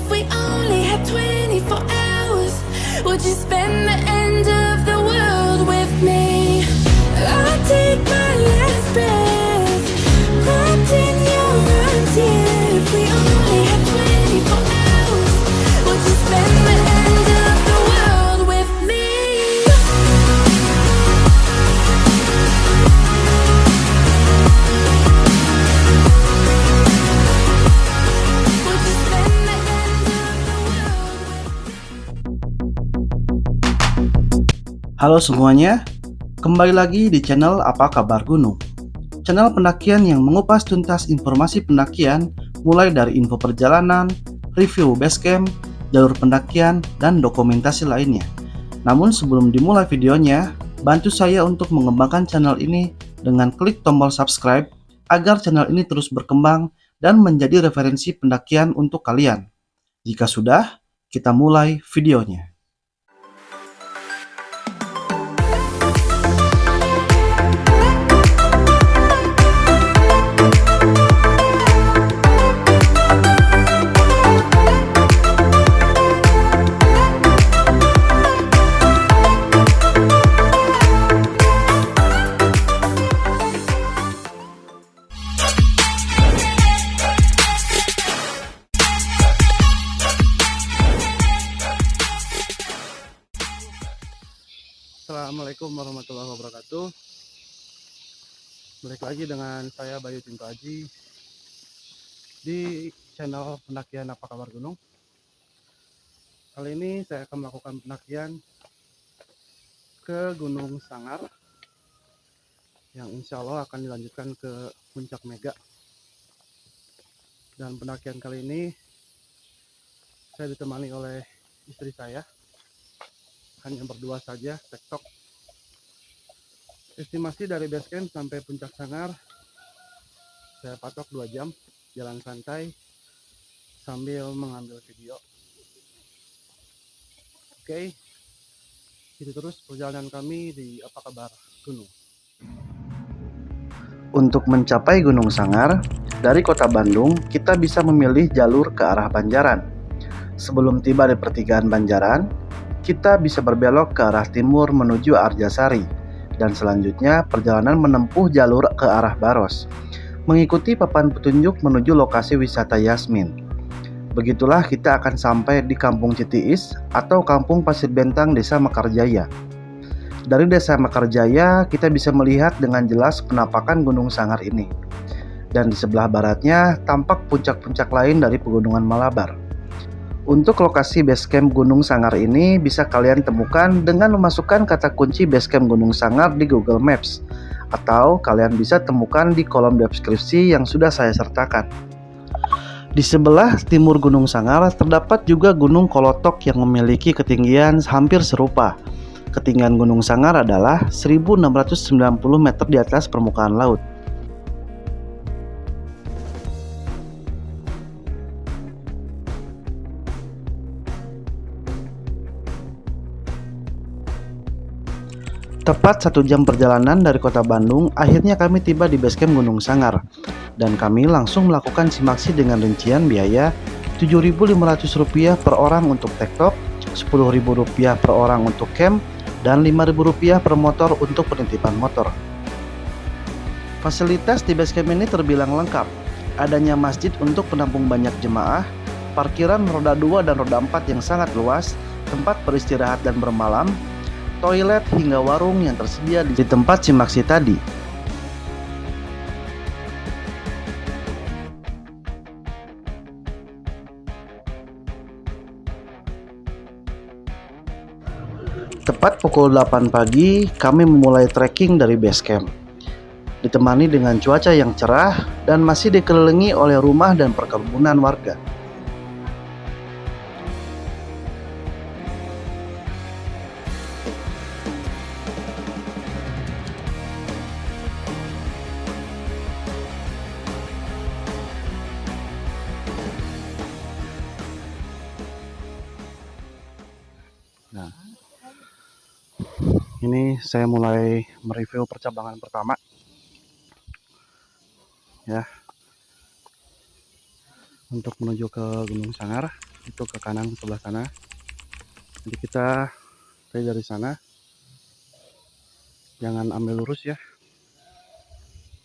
If we only had 24 hours, would you spend the end of the world with me? I'll take my last breath wrapped in your arms, yeah. If we only had 24 hours, would you spend the end of the world with me? Would you spend the end of the world with me? Halo semuanya, kembali lagi di channel Apa Kabar Gunung. Channel pendakian yang mengupas tuntas informasi pendakian mulai dari info perjalanan, review basecamp, jalur pendakian, dan dokumentasi lainnya. Namun sebelum dimulai videonya, bantu saya untuk mengembangkan channel ini dengan klik tombol subscribe agar channel ini terus berkembang dan menjadi referensi pendakian untuk kalian. Jika sudah, kita mulai videonya. Assalamualaikum warahmatullahi wabarakatuh. Balik lagi dengan saya Bayu Cinto Aji di channel pendakian Apa Kabar Gunung. Kali ini saya akan melakukan pendakian ke Gunung Sangar yang insya Allah akan dilanjutkan ke Puncak Mega. Dan pendakian kali ini saya ditemani oleh istri saya, hanya berdua saja, tektok. Estimasi dari base camp sampai Puncak Sangar saya patok 2 jam jalan santai sambil mengambil video. Oke, itu terus perjalanan kami di Apa Kabar Gunung. Untuk mencapai Gunung Sangar dari kota Bandung, kita bisa memilih jalur ke arah Banjaran. Sebelum tiba di pertigaan Banjaran, kita bisa berbelok ke arah timur menuju Arjasari, dan selanjutnya perjalanan menempuh jalur ke arah Baros, mengikuti papan petunjuk menuju lokasi wisata Yasmin. Begitulah kita akan sampai di Kampung Citiis atau Kampung Pasir Bentang, Desa Mekarjaya. Dari Desa Mekarjaya kita bisa melihat dengan jelas penampakan Gunung Sangar ini. Dan di sebelah baratnya tampak puncak-puncak lain dari Pegunungan Malabar. Untuk lokasi basecamp Gunung Sangar ini bisa kalian temukan dengan memasukkan kata kunci basecamp Gunung Sangar di Google Maps, atau kalian bisa temukan di kolom deskripsi yang sudah saya sertakan. Di sebelah timur Gunung Sangar terdapat juga Gunung Kolotok yang memiliki ketinggian hampir serupa. Ketinggian Gunung Sangar adalah 1690 meter di atas permukaan laut. Tepat 1 jam perjalanan dari kota Bandung, akhirnya kami tiba di basecamp Gunung Sangar. Dan kami langsung melakukan simaksi dengan rincian biaya Rp7.500 per orang untuk tektok, Rp10.000 per orang untuk camp, dan Rp5.000 per motor untuk penitipan motor. Fasilitas di basecamp ini terbilang lengkap. Adanya masjid untuk penampung banyak jemaah, parkiran roda 2 dan roda 4 yang sangat luas, tempat beristirahat dan bermalam, toilet hingga warung yang tersedia di tempat simaksi tadi. Tepat pukul 8 pagi, kami memulai trekking dari base camp. Ditemani dengan cuaca yang cerah dan masih dikelilingi oleh rumah dan perkebunan warga. Nah, ini saya mulai mereview percabangan pertama, ya, untuk menuju ke Gunung Sangar. itu ke kanan sebelah sana. Jadi kita dari sana jangan ambil lurus ya.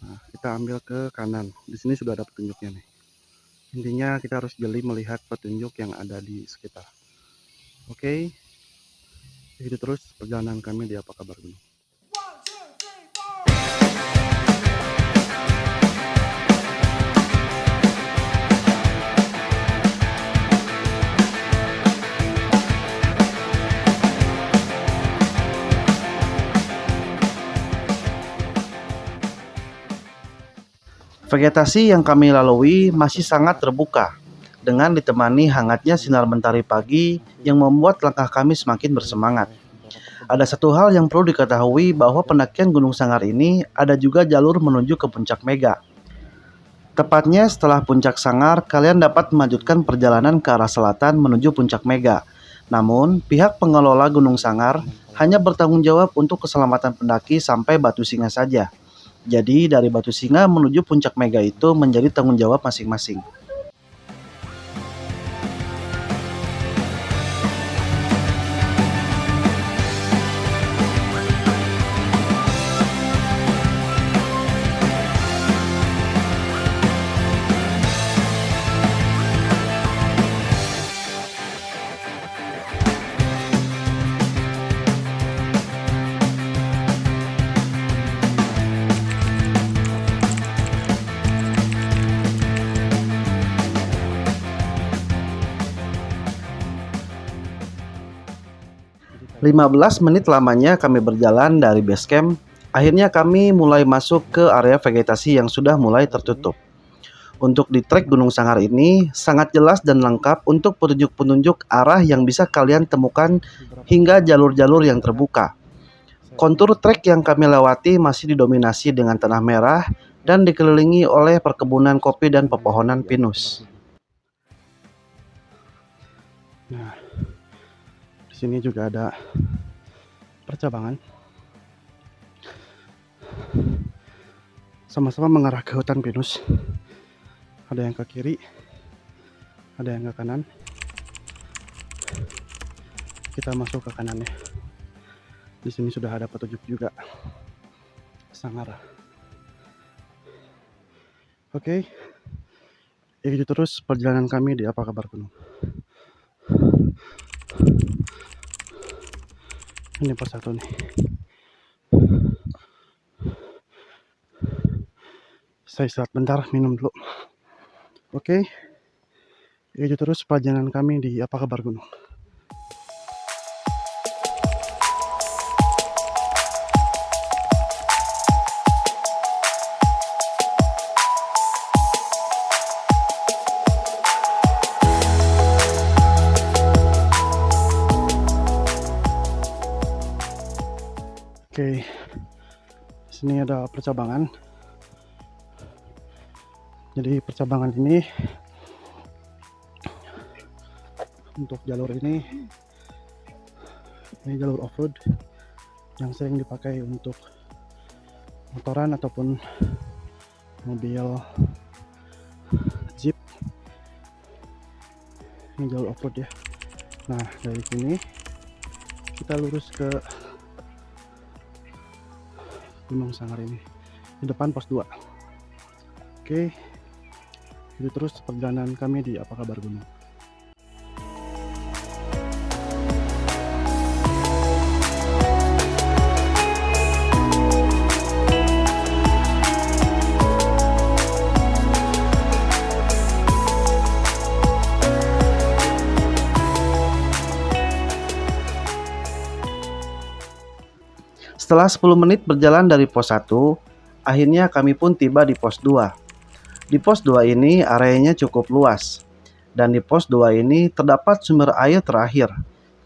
Nah, kita ambil ke kanan. Di sini sudah ada petunjuknya nih. Intinya kita harus jeli melihat petunjuk yang ada di sekitar. Oke, itu terus perjalanan kami di Apa Kabar Gunung. Vegetasi yang kami lalui masih sangat terbuka, dengan ditemani hangatnya sinar mentari pagi yang membuat langkah kami semakin bersemangat. Ada satu hal yang perlu diketahui bahwa pendakian Gunung Sanggar ini ada juga jalur menuju ke Puncak Mega. Tepatnya setelah Puncak Sanggar, kalian dapat melanjutkan perjalanan ke arah selatan menuju Puncak Mega. Namun, pihak pengelola Gunung Sanggar hanya bertanggung jawab untuk keselamatan pendaki sampai Batu Singa saja. Jadi dari Batu Singa menuju Puncak Mega itu menjadi tanggung jawab masing-masing. Lima 15 menit lamanya kami berjalan dari base camp. Akhirnya kami mulai masuk ke area vegetasi yang sudah mulai tertutup. Untuk di trek Gunung Sanggar ini sangat jelas dan lengkap untuk petunjuk-petunjuk arah yang bisa kalian temukan hingga jalur-jalur yang terbuka. Kontur trek yang kami lewati masih didominasi dengan tanah merah dan dikelilingi oleh perkebunan kopi dan pepohonan pinus. Nah, di sini juga ada percabangan. Sama-sama mengarah ke hutan pinus. Ada yang ke kiri, ada yang ke kanan. Kita masuk ke kanannya. Di sini sudah ada petunjuk juga. Sanggar. Oke. Itu terus perjalanan kami di Apa Kabar Gunung. Ini persatu nih. Saya istirahat bentar, minum dulu. Oke. Itu terus perjalanan kami di Apa Kabar Gunung. Oke, sini ada percabangan. Jadi percabangan ini untuk jalur ini jalur off-road yang sering dipakai untuk motoran ataupun mobil jeep. Ini jalur off-road ya. Nah, dari sini kita lurus ke Gunung Sanggar ini. Di depan pos 2. Oke. Itu terus perjalanan kami di Apa Kabar Gunung. Setelah 10 menit berjalan dari pos 1, akhirnya kami pun tiba di pos 2. Di pos 2 ini areanya cukup luas. Dan di pos 2 ini terdapat sumber air terakhir.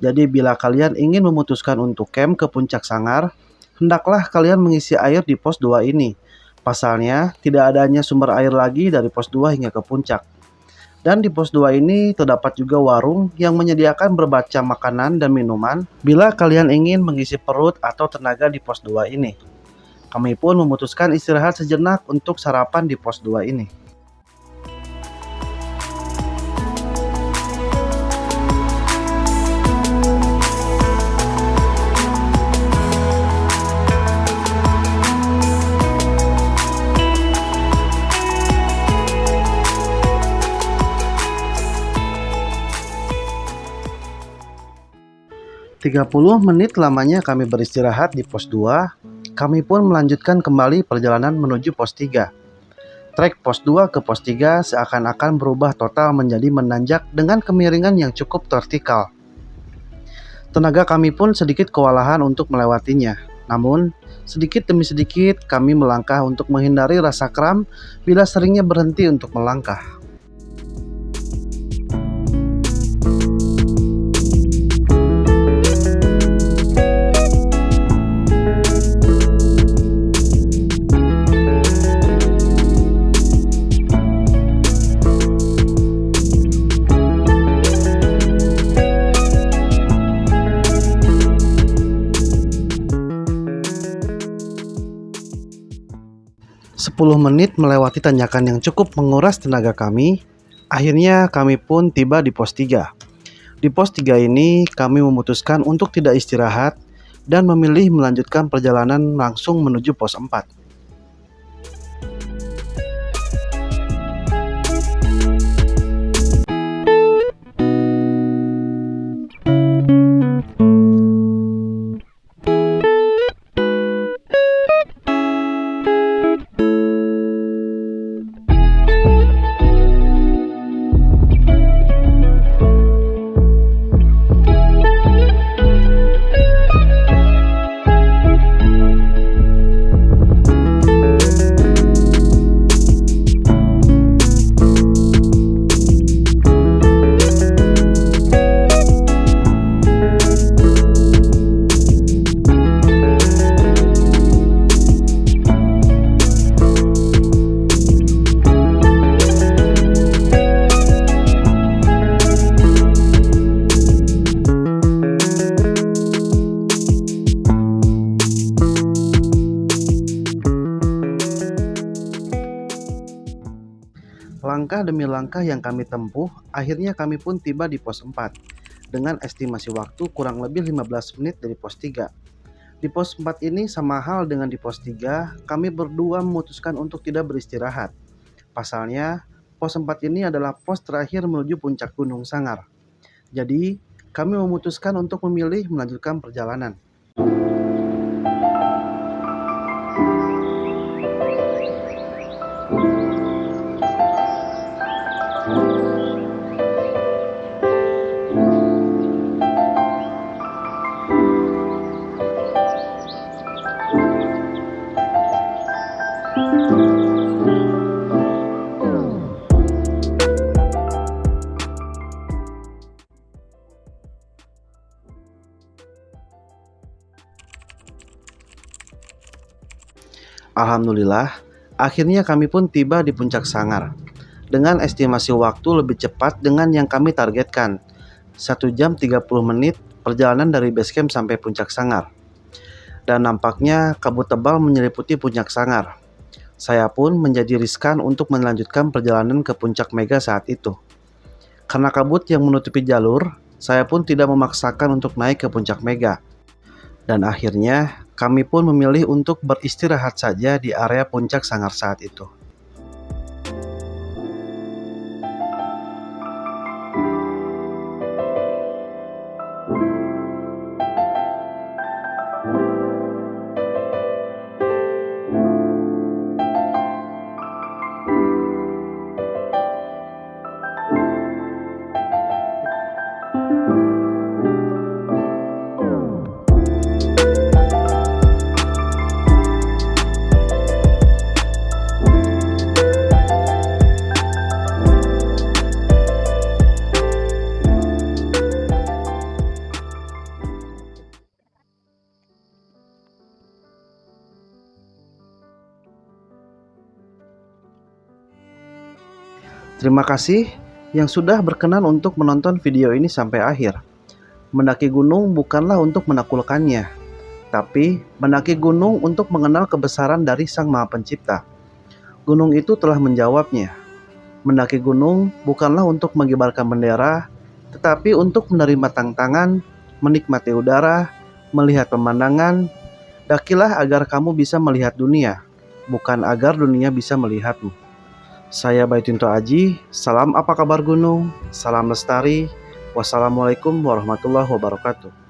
Jadi bila kalian ingin memutuskan untuk camp ke Puncak Sanggar, hendaklah kalian mengisi air di pos 2 ini. Pasalnya, tidak adanya sumber air lagi dari pos 2 hingga ke puncak. Dan di pos 2 ini terdapat juga warung yang menyediakan berbagai makanan dan minuman bila kalian ingin mengisi perut atau tenaga di pos 2 ini. Kami pun memutuskan istirahat sejenak untuk sarapan di pos 2 ini. 30 menit lamanya kami beristirahat di pos 2, kami pun melanjutkan kembali perjalanan menuju pos 3. Trek pos 2 ke pos 3 seakan-akan berubah total menjadi menanjak dengan kemiringan yang cukup vertikal. Tenaga kami pun sedikit kewalahan untuk melewatinya. Namun, sedikit demi sedikit kami melangkah untuk menghindari rasa kram bila seringnya berhenti untuk melangkah. Sepuluh menit melewati tanjakan yang cukup menguras tenaga kami, akhirnya kami pun tiba di pos 3. Di pos 3 ini kami memutuskan untuk tidak istirahat dan memilih melanjutkan perjalanan langsung menuju pos 4. Langkah demi langkah yang kami tempuh, akhirnya kami pun tiba di pos 4 dengan estimasi waktu kurang lebih 15 menit dari pos 3. Di pos 4 ini sama hal dengan di pos 3, kami berdua memutuskan untuk tidak beristirahat. Pasalnya, pos 4 ini adalah pos terakhir menuju puncak Gunung Sangar. Jadi, kami memutuskan untuk memilih melanjutkan perjalanan. Alhamdulillah, akhirnya kami pun tiba di puncak Sangar dengan estimasi waktu lebih cepat dengan yang kami targetkan, 1 jam 30 menit perjalanan dari base camp sampai puncak Sangar. Dan nampaknya kabut tebal menyeliputi puncak Sangar. Saya pun menjadi riskan untuk melanjutkan perjalanan ke puncak Mega saat itu. Karena kabut yang menutupi jalur, saya pun tidak memaksakan untuk naik ke puncak Mega. Dan akhirnya kami pun memilih untuk beristirahat saja di area puncak Sangar saat itu. Terima kasih yang sudah berkenan untuk menonton video ini sampai akhir. Mendaki gunung bukanlah untuk menaklukkannya, tapi mendaki gunung untuk mengenal kebesaran dari Sang Maha Pencipta. Gunung itu telah menjawabnya. Mendaki gunung bukanlah untuk mengibarkan bendera, tetapi untuk menerima tantangan, menikmati udara, melihat pemandangan. Dakilah agar kamu bisa melihat dunia, bukan agar dunia bisa melihatmu. Saya Baitunto Aji, salam apa kabar gunung, salam lestari, wassalamualaikum warahmatullahi wabarakatuh.